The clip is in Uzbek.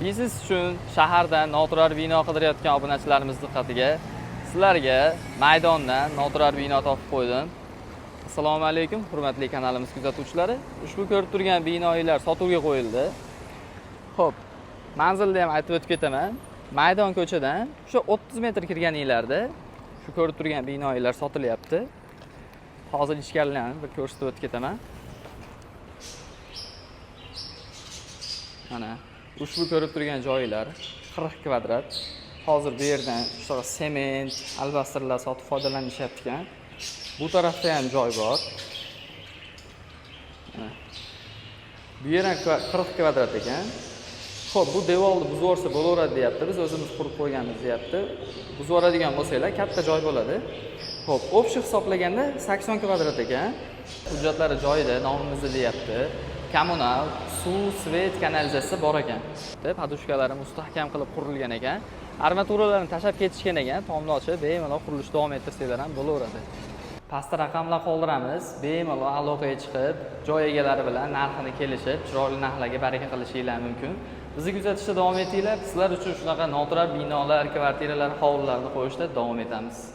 Biznes uchun shaharda noturar bino qidirayotgan obunachilarimiz diqqatiga sizlarga maydondan noturar bino topib qo'ydim. Assalomu alaykum, hurmatli kanalimiz kuzatuvchilari. Ushbu ko'rib turgan binolar sotuvga qo'yildi. Xo'p, manzilni ham aytib o'tib ketaman. Maydon ko'chadan shu 30 metr kirganinglarda shu ko'rib turgan binolar sotilyapti. Hozir ichkarilarni bir ko'rsatib o'tib ketaman. Mana ushbu ko'rib turgan joylar 40 kvadrat. Hozir bu yerdan shunaqa sement, albastrlar sotib foydalanishyapti ekan. Bu tarafda ham joy bor. Bu yer ham 40 kvadrat ekan. Xo'p, bu devorni buzib yuborsa bo'laveradi deyapti. Biz o'zimiz qurib qo'yganmiz deyapti. Buzib yuboradigan bo'lsanglar katta joy bo'ladi. Xo'p, общий hisoblaganda 80 kvadrat ekan. Hujjatlari joyida, nomimizda deyapti. Kommunal, suv, svet, kanalizatsiya bor ekan. Podushkalari mustahkam qilib qurilgan ekan. Armaturalarni tashab ketishgan ekan. Tomni ochib, bemalol qurilish davom ettirsanglar ham bo'laveradi. Pastda raqamlar qoldiramiz. Bemalol aloqaga chiqib, joy egalari bilan narxini kelishib, chiroyli narxlarga baraka qilishinglar mumkin. Bizni kuzatishda davom etinglar. Sizlar uchun shunaqa noturar binolar, kvartiralar, hovlilarni qo'yishda davom etamiz.